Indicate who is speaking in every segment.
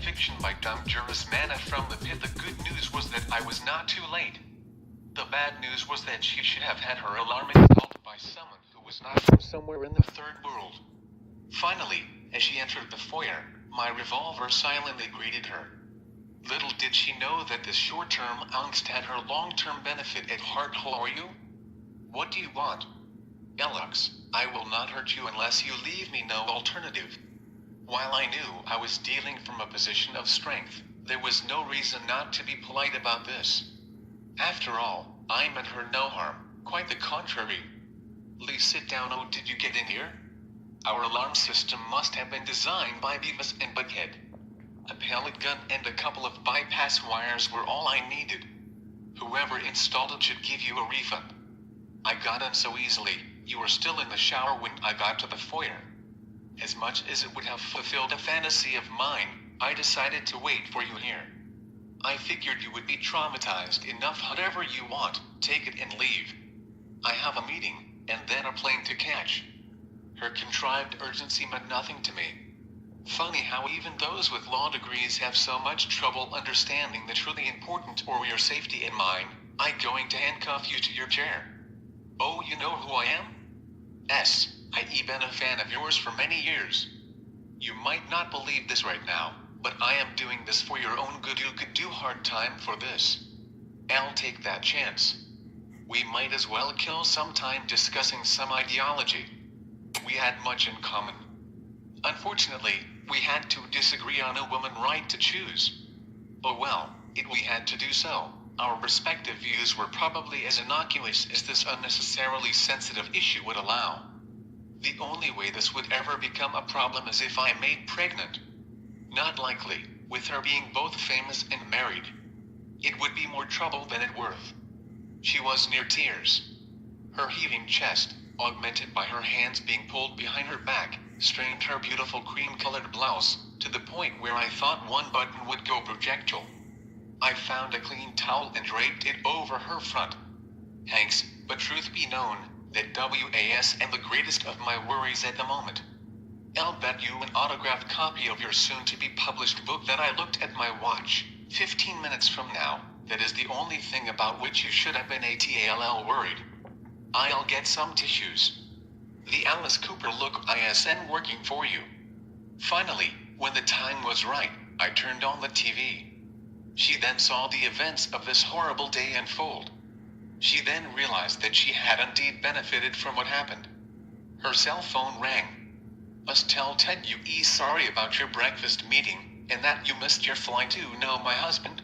Speaker 1: fiction by Dungeris Mana from the Pit. The good news was that I was not too late. The bad news was that she should have had her alarm installed by someone who was not from somewhere in the third world. Finally, as she entered the foyer, my revolver silently greeted her. Little did she know that this short-term angst had her long-term benefit at heart. How are you? What do you want? Ellux, I will not hurt you unless you leave me no alternative. While I knew I was dealing from a position of strength, there was no reason not to be polite about this. After all, I meant her no harm, quite the contrary. Lee, sit down. Oh, did you get in here? Our alarm system must have been designed by Beavis and Butthead. A pellet gun and a couple of bypass wires were all I needed. Whoever installed it should give you a refund. I got in so easily, you were still in the shower when I got to the foyer. As much as it would have fulfilled a fantasy of mine, I decided to wait for you here. I figured you would be traumatized enough. Whatever you want, take it and leave. I have a meeting, and then a plane to catch. Her contrived urgency meant nothing to me. Funny how even those with law degrees have so much trouble understanding the truly important or your safety and mine. I'm going to handcuff you to your chair. Oh, you know who I am? I've been a fan of yours for many years. You might not believe this right now, but I am doing this for your own good. You could do hard time for this. I'll take that chance. We might as well kill some time discussing some ideology. We had much in common. Unfortunately, we had to disagree on a woman's right to choose. Oh well, we had to do so. Our respective views were probably as innocuous as this unnecessarily sensitive issue would allow. The only way this would ever become a problem is if I made pregnant. Not likely, with her being both famous and married. It would be more trouble than it worth. She was near tears. Her heaving chest, augmented by her hands being pulled behind her back, strained her beautiful cream-colored blouse, to the point where I thought one button would go projectile. I found a clean towel and draped it over her front. Thanks, but truth be known, that WAS am the greatest of my worries at the moment. I'll bet you an autographed copy of your soon-to-be-published book that I looked at my watch, 15 minutes from now. That is the only thing about which you should have been ATALL worried. I'll get some tissues. The Alice Cooper look ISN working for you. Finally, when the time was right, I turned on the TV. She then saw the events of this horrible day unfold. She then realized that she had indeed benefited from what happened. Her cell phone rang. Must tell Ted you sorry about your breakfast meeting, and that you missed your flight to know my husband.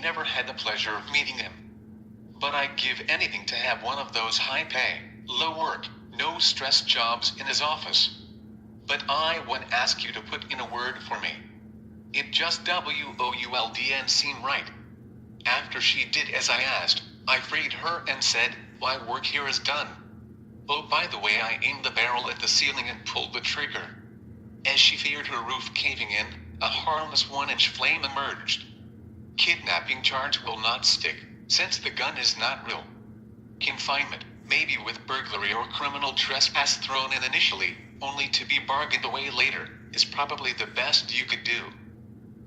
Speaker 1: Never had the pleasure of meeting him. But I'd give anything to have one of those high-pay, low-work, no-stress jobs in his office. But I would ask you to put in a word for me. It just WOULDN seemed right. After she did as I asked, I freed her and said, "My work here is done." Oh, by the way, I aimed the barrel at the ceiling and pulled the trigger. As she feared her roof caving in, a harmless 1-inch flame emerged. Kidnapping charge will not stick, since the gun is not real. Confinement, maybe with burglary or criminal trespass thrown in initially, only to be bargained away later, is probably the best you could do.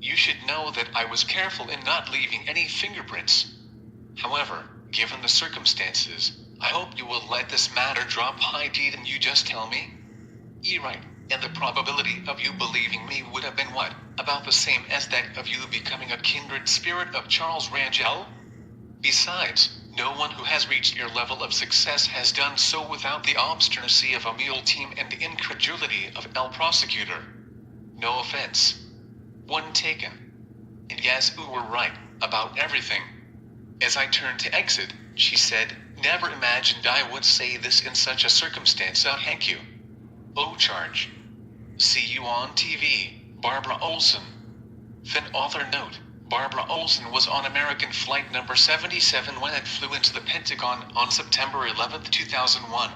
Speaker 1: You should know that I was careful in not leaving any fingerprints. However, given the circumstances, I hope you will let this matter drop. And you just tell me? Right, and the probability of you believing me would have been what, about the same as that of you becoming a kindred spirit of Charles Rangel? Besides, no one who has reached your level of success has done so without the obstinacy of a mule team and the incredulity of El Prosecutor. No offense. One taken. And yes, you were right, about everything. As I turned to exit, she said, "Never imagined I would say this in such a circumstance. Thank you. Oh, charge. See you on TV, Barbara Olson." Then author note, Barbara Olson was on American Flight number 77 when it flew into the Pentagon on September 11, 2001.